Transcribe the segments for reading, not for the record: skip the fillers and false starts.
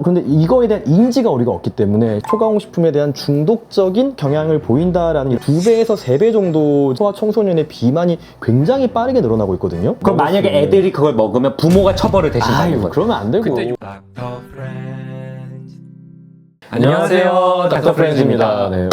근데 이거에 대한 인지가 우리가 없기 때문에 초가공식품에 대한 중독적인 경향을 보인다라는 2배에서 3배 정도 소아 청소년의 비만이 굉장히 빠르게 늘어나고 있거든요. 그럼 만약에 애들이 그걸 먹으면 부모가 처벌을 대신하는 거예요? 그러면 안 되고. 그때 안녕하세요, 닥터 프렌즈입니다. 네.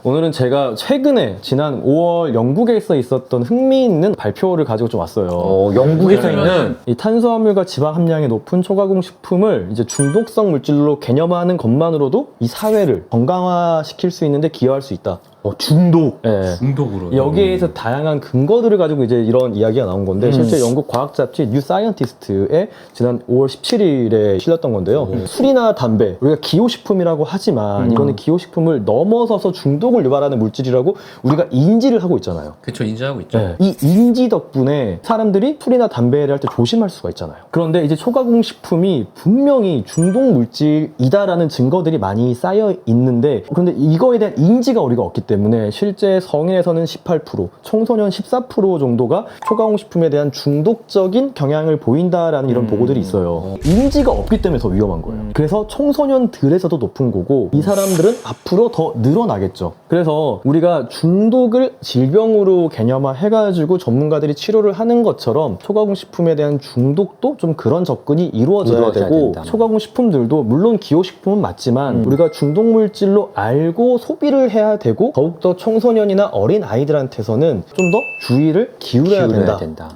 오늘은 제가 최근에 지난 5월 영국에서 있었던 흥미있는 발표를 가지고 좀 왔어요. 영국에서 있는 이 탄수화물과 지방 함량이 높은 초가공식품을 이제 중독성 물질로 개념화하는 것만으로도 이 사회를 건강화시킬 수 있는데 기여할 수 있다. 중독. 네. 중독으로. 여기에서 다양한 근거들을 가지고 이제 이런 이야기가 나온 건데 실제 영국 과학 잡지 뉴 사이언티스트에 지난 5월 17일에 실렸던 건데요. 술이나 담배, 우리가 기호식품이라고 하지만 이거는 기호식품을 넘어서서 중독을 유발하는 물질이라고 우리가 인지를 하고 있잖아요. 그쵸, 인지하고 있죠. 네. 이 인지 덕분에 사람들이 술이나 담배를 할 때 조심할 수가 있잖아요. 그런데 이제 초가공식품이 분명히 중독 물질이다라는 증거들이 많이 쌓여 있는데, 그런데 이거에 대한 인지가 우리가 없기 때문에 실제 성인에서는 18%, 청소년 14% 정도가 초가공식품에 대한 중독적인 경향을 보인다라는 이런 보고들이 있어요. 인지가 없기 때문에 더 위험한 거예요. 그래서 청소년들에서도 높은 거고 이 사람들은 앞으로 더 늘어나겠죠. 그래서 우리가 중독을 질병으로 개념화해가지고 전문가들이 치료를 하는 것처럼 초가공식품에 대한 중독도 좀 그런 접근이 이루어져야 되고, 된다. 초가공식품들도 물론 기호식품은 맞지만 우리가 중독물질로 알고 소비를 해야 되고 더욱더 청소년이나 어린 아이들한테서는 좀 더 주의를 기울여야 된다.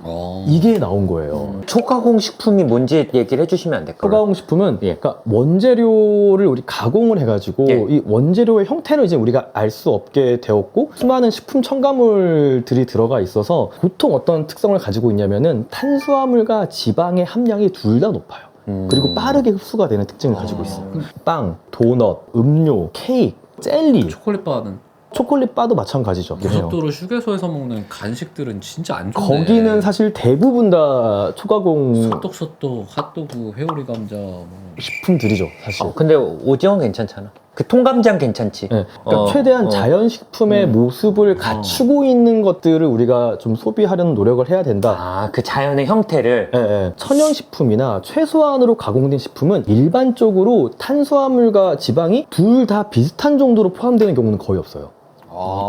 이게 나온 거예요. 초가공식품이 뭔지 얘기를 해주시면 안 될까요? 초가공식품은 그러니까 원재료를 우리 가공을 해가지고 이 원재료의 형태를 이제 우리가 알 수 없게 되었고 수많은 식품 첨가물들이 들어가 있어서 보통 어떤 특성을 가지고 있냐면은 탄수화물과 지방의 함량이 둘 다 높아요. 그리고 빠르게 흡수가 되는 특징을 가지고 있어요. 빵, 도넛, 음료, 케이크, 젤리, 초콜릿바는 초콜릿 바도 마찬가지죠. 고속도로 휴게소에서 먹는 간식들은 진짜 안 좋네. 거기는 사실 대부분 다 초가공 소떡소떡, 핫도그, 회오리 감자 뭐. 식품들이죠, 사실. 근데 오징어 괜찮잖아. 그 통감장 괜찮지. 네. 그러니까 최대한 자연식품의 모습을 갖추고 있는 것들을 우리가 좀 소비하려는 노력을 해야 된다. 그 자연의 형태를. 천연식품이나 최소한으로 가공된 식품은 일반적으로 탄수화물과 지방이 둘 다 비슷한 정도로 포함되는 경우는 거의 없어요.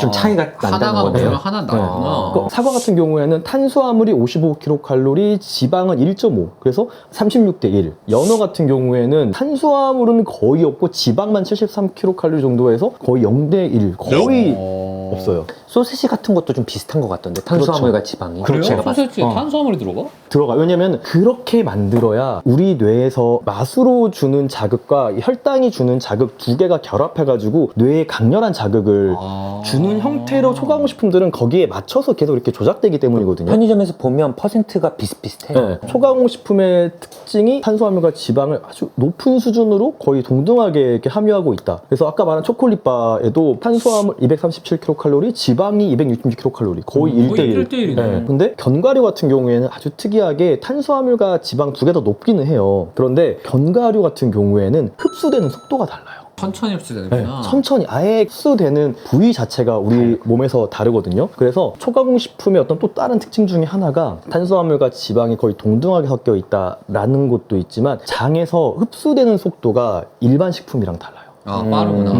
좀 차이가 난다는 하나가 거네요. 없으면 하나 나구나. 그러니까 사과 같은 경우에는 탄수화물이 55kcal, 지방은 1.5, 그래서 36대 1. 연어 같은 경우에는 탄수화물은 거의 없고 지방만 73kcal 정도 해서 거의 0대 1, 거의 없어요. 소시지 같은 것도 좀 비슷한 것 같던데, 탄수화물과 지방이. 그래요? 제가 봤을 소세지에 탄수화물이 들어가? 들어가. 왜냐면 그렇게 만들어야 우리 뇌에서 맛으로 주는 자극과 혈당이 주는 자극 두 개가 결합해가지고 뇌에 강렬한 자극을 주는 형태로 초가공식품들은 거기에 맞춰서 계속 이렇게 조작되기 때문이거든요. 편의점에서 보면 퍼센트가 비슷비슷해요. 초가공식품의 특징이 탄수화물과 지방을 아주 높은 수준으로 거의 동등하게 이렇게 함유하고 있다. 그래서 아까 말한 초콜릿바에도 탄수화물 237kcal, 지방이 266kcal, 거의 1대1. 1대1이네. 근데 견과류 같은 경우에는 아주 특이하게 탄수화물과 지방 두 개 다 높기는 해요. 그런데 견과류 같은 경우에는 흡수되는 속도가 달라요. 천천히 흡수되는구나. 천천히 아예 흡수되는 부위 자체가 우리 몸에서 다르거든요. 그래서 초가공식품의 어떤 또 다른 특징 중에 하나가 탄수화물과 지방이 거의 동등하게 섞여 있다라는 것도 있지만 장에서 흡수되는 속도가 일반 식품이랑 달라요. 빠르구나.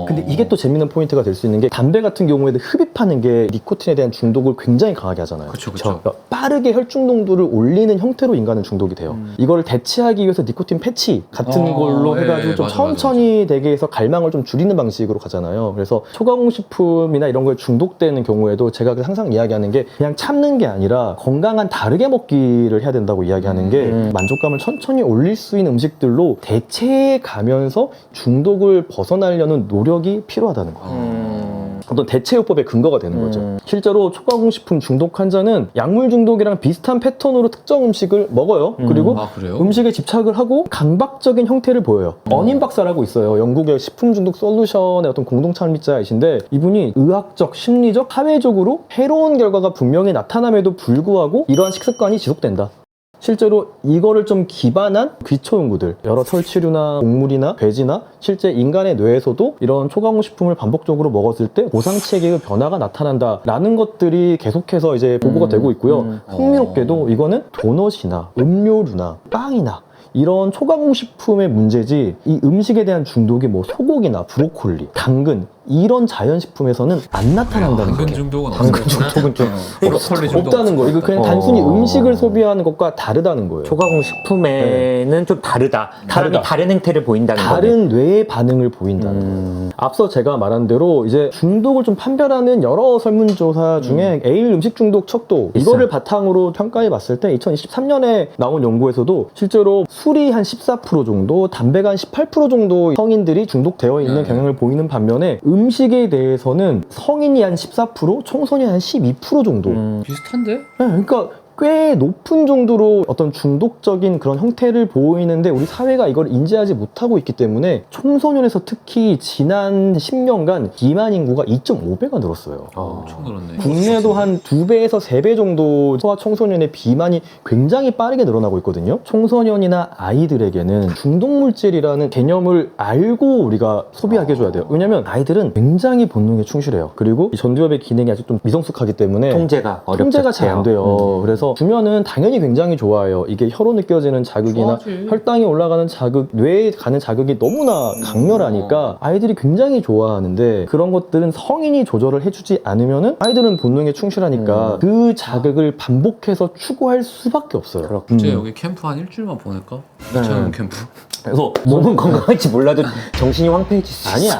근데 이게 또 재밌는 포인트가 될 수 있는 게 담배 같은 경우에도 흡입하는 게 니코틴에 대한 중독을 굉장히 강하게 하잖아요. 그쵸. 그러니까 빠르게 혈중 농도를 올리는 형태로 인간은 중독이 돼요. 이걸 대체하기 위해서 니코틴 패치 같은 걸로 해가지고 좀 천천히 되게 해서 갈망을 좀 줄이는 방식으로 가잖아요. 그래서 초가공식품이나 이런 거에 중독되는 경우에도 제가 항상 이야기하는 게 그냥 참는 게 아니라 건강한 다르게 먹기를 해야 된다고 이야기하는 게 만족감을 천천히 올릴 수 있는 음식들로 대체해 가면서 중독을 벗어나려는 노력이 필요하다는 거예요. 어떤 대체요법의 근거가 되는 거죠. 실제로 초가공식품 중독 환자는 약물 중독이랑 비슷한 패턴으로 특정 음식을 먹어요. 그리고 그래요? 음식에 집착을 하고 강박적인 형태를 보여요. 어닌 박사라고 있어요. 영국의 식품 중독 솔루션의 어떤 공동 창립자이신데 이분이 의학적, 심리적, 사회적으로 해로운 결과가 분명히 나타남에도 불구하고 이러한 식습관이 지속된다. 실제로 이거를 좀 기반한 기초연구들, 여러 설치류나 곡물이나 돼지나 실제 인간의 뇌에서도 이런 초가공식품을 반복적으로 먹었을 때 고상체계의 변화가 나타난다라는 것들이 계속해서 이제 보고가 되고 있고요. 흥미롭게도 이거는 도넛이나 음료류나 빵이나 이런 초가공식품의 문제지 이 음식에 대한 중독이 뭐 소고기나 브로콜리, 당근 이런 자연식품에서는 안 나타난다는 당근 거예요. 중독은 당근 없구나. 중독은 좀 브로콜리 중독 없다는 거예요. 이거 그냥 단순히 음식을 소비하는 것과 다르다는 거예요. 초가공 식품에는 좀 다르다. 사람이 다르다. 다른 행태를 보인다는 거네. 다른 뇌의 반응을 보인다는 거예요. 앞서 제가 말한 대로 이제 중독을 좀 판별하는 여러 설문조사 중에 에일 음식 중독 척도 이거를 바탕으로 평가해 봤을 때 2023년에 나온 연구에서도 실제로 술이 한 14% 정도, 담배가 한 18% 정도 성인들이 중독되어 있는 경향을 보이는 반면에 음식에 대해서는 성인이 한 14%, 청소년이 한 12% 정도. 비슷한데? 네, 그러니까 꽤 높은 정도로 어떤 중독적인 그런 형태를 보이는데 우리 사회가 이걸 인지하지 못하고 있기 때문에 청소년에서 특히 지난 10년간 비만 인구가 2.5배가 늘었어요. 엄청 늘었네. 국내도 한 2배에서 3배 정도 소아 청소년의 비만이 굉장히 빠르게 늘어나고 있거든요. 청소년이나 아이들에게는 중독물질이라는 개념을 알고 우리가 소비하게 해줘야 돼요. 왜냐면 아이들은 굉장히 본능에 충실해요. 그리고 이 전두엽의 기능이 아직 좀 미성숙하기 때문에 통제가 어렵죠. 통제가 잘 안 돼요. 그래서 주면은 당연히 굉장히 좋아요. 이게 혀로 느껴지는 자극이나 좋아하지. 혈당이 올라가는 자극, 뇌에 가는 자극이 너무나 강렬하니까 아이들이 굉장히 좋아하는데 그런 것들은 성인이 조절을 해주지 않으면은 아이들은 본능에 충실하니까 그 자극을 반복해서 추구할 수밖에 없어요. 이제 여기 캠프 한 일주일만 보낼까? 이창용 캠프. 그래서 몸은 건강할지 몰라도 정신이 황폐해질 수 있어. 아니에요.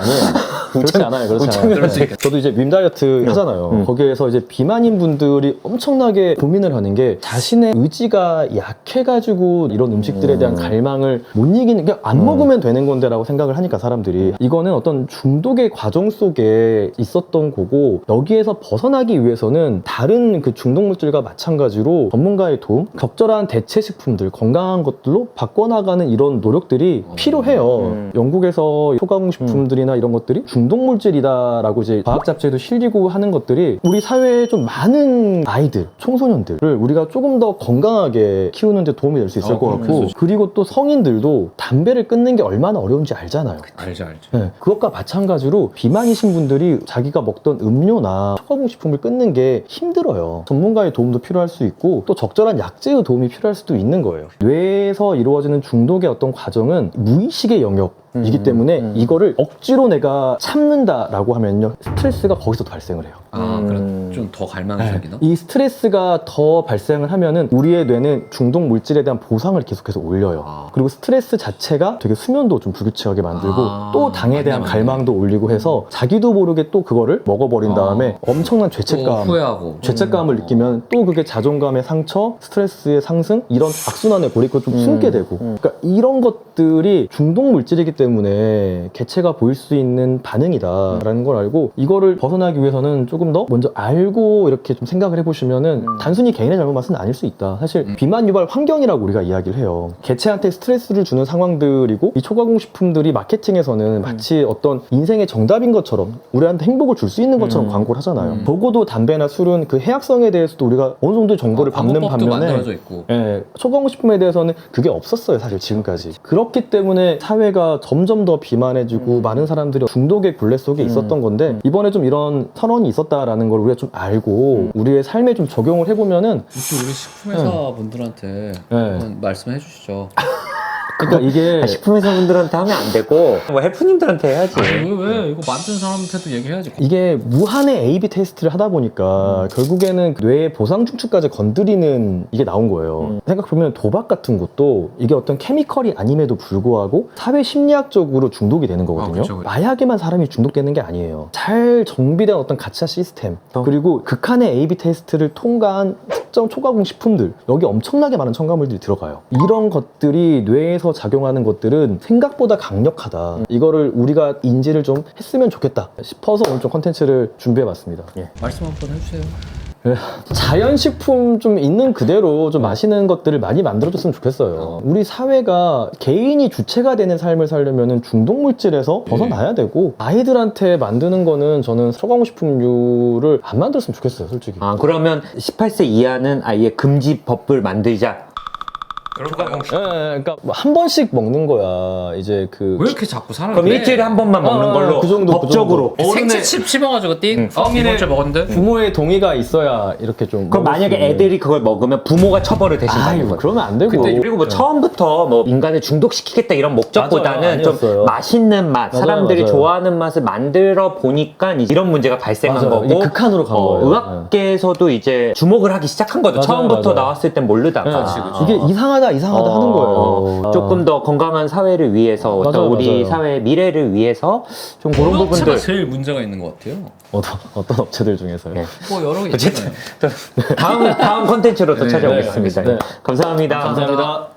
그렇지 않아요. 그렇지 않아요. 그럴 수 있겠다. 저도 이제 밈 다이어트 하잖아요. 거기에서 이제 비만인 분들이 엄청나게 고민을 하는 게 자신의 의지가 약해가지고 이런 음식들에 대한 갈망을 못 이기는 게 안 먹으면 되는 건데라고 생각을 하니까 사람들이 이거는 어떤 중독의 과정 속에 있었던 거고 여기에서 벗어나기 위해서는 다른 그 중독물질과 마찬가지로 전문가의 도움, 적절한 대체 식품들, 건강한 것들로 바꿔나가는 이런 노력들이 필요해요. 영국에서 초가공식품들이나 이런 것들이 중독물질이다라고 이제 과학 잡지에도 실리고 하는 것들이 우리 사회에 좀 많은 아이들, 청소년들을 우리가 조금 더 건강하게 키우는 데 도움이 될 수 있을 것 같고 그렇죠. 그리고 또 성인들도 담배를 끊는 게 얼마나 어려운지 알잖아요. 알지. 네, 그것과 마찬가지로 비만이신 분들이 자기가 먹던 음료나 초가공식품을 끊는 게 힘들어요. 전문가의 도움도 필요할 수 있고 또 적절한 약제의 도움이 필요할 수도 있는 거예요. 뇌에서 이루어지는 중독의 어떤 과정은 무의식의 영역이기 때문에 이거를 억지로 내가 참는다라고 하면요 스트레스가 거기서도 발생을 해요. 그럼 좀 더 갈망이 생기나? 이 스트레스가 더 발생을 하면은 우리의 뇌는 중독 물질에 대한 보상을 계속해서 올려요. 그리고 스트레스 자체가 되게 수면도 좀 불규칙하게 만들고 또 당에 대한 맞네. 갈망도 올리고 해서 자기도 모르게 또 그거를 먹어버린 다음에 엄청난 죄책감, 후회하고. 죄책감을 느끼면 또 그게 자존감의 상처, 스트레스의 상승 이런 악순환을 고리고 좀 숨게 되고 그러니까 이런 것들이 중독 물질이기 때문에 개체가 보일 수 있는 반응이다라는 걸 알고 이거를 벗어나기 위해서는 조금 더 먼저 알고 이렇게 좀 생각을 해보시면은 단순히 개인의 잘못만은 아닐 수 있다. 사실 비만 유발 환경이라고 우리가 이야기를 해요. 개체한테 스트레스를 주는 상황들이고 이 초가공식품들이 마케팅에서는 마치 어떤 인생의 정답인 것처럼 우리한테 행복을 줄 수 있는 것처럼 광고를 하잖아요. 적어도 담배나 술은 그 해악성에 대해서도 우리가 어느 정도의 정보를 받는 방법도 반면에 만들어져 있고. 예, 초가공식품에 대해서는 그게 없었어요, 사실 지금까지. 그렇기 때문에 사회가 점점 더 비만해지고 많은 사람들이 중독의 굴레 속에 있었던 건데 이번에 좀 이런 선언이 있었다라는 걸 우리가 좀 알고 우리의 삶에 좀 적용을 해보면은 또 우리 식품회사 분들한테 한번 말씀해 주시죠. 그러니까 이게 식품회사 분들한테 하면 안 되고 뭐 헬프님들한테 해야지. 왜 이거 만든 사람한테도 얘기해야지. 이게 무한의 A/B 테스트를 하다 보니까 결국에는 뇌의 보상 중추까지 건드리는 이게 나온 거예요. 생각해보면 도박 같은 것도 이게 어떤 케미컬이 아님에도 불구하고 사회 심리학적으로 중독이 되는 거거든요. 그쵸. 마약에만 사람이 중독되는 게 아니에요. 잘 정비된 어떤 가차 시스템 그리고 극한의 A/B 테스트를 통과한 특정 초가공 식품들 여기 엄청나게 많은 첨가물들이 들어가요. 이런 것들이 뇌에서 작용하는 것들은 생각보다 강력하다. 이거를 우리가 인지를 좀 했으면 좋겠다 싶어서 오늘 좀 컨텐츠를 준비해봤습니다. 말씀 한번 해주세요. 자연식품 좀 있는 그대로 좀 마시는 것들을 많이 만들어줬으면 좋겠어요. 우리 사회가 개인이 주체가 되는 삶을 살려면 중독물질에서 벗어나야 되고 아이들한테 만드는 거는 저는 초가공식품류를 안 만들었으면 좋겠어요, 솔직히. 그러면 18세 이하는 아예 금지법을 만들자. 그러니까 뭐한 번씩 먹는 거야. 이제 그 왜 이렇게 자꾸 사람을 그럼 일주일에 한 번만 먹는 걸로 그 정도, 법적으로. 생채 칩 씹어가지고 띵 성인의 이번 주 먹었는데 부모의 동의가 있어야 이렇게 좀. 그럼 먹을 만약에 수 있는. 애들이 그걸 먹으면 부모가 처벌을 대신받는 아이고 거예요. 그러면 안 되고. 그리고 뭐 처음부터 뭐 인간을 중독시키겠다 이런 목적보다는 맞아요. 좀 아니었어요. 맛있는 맛, 맞아요, 사람들이 맞아요. 좋아하는 맛을 만들어 보니까 이제 이런 문제가 발생한 맞아요. 거고 이게 극한으로 간 거예요. 의학계에서도 이제 주목을 하기 시작한 거죠. 맞아요, 처음부터 맞아요. 나왔을 땐 모르다가 이게 이상하다 하는 거예요. 조금 더 건강한 사회를 위해서 어떤 맞아요, 우리 맞아요. 사회의 미래를 위해서 좀 그런 어느 업체가 부분들 제일 문제가 있는 것 같아요. 어떤 업체들 중에서요. 네. 뭐 여러 개 있잖아요. 다음 컨텐츠로 또 네, 찾아오겠습니다. 네, 알겠습니다. 감사합니다. 감사합니다.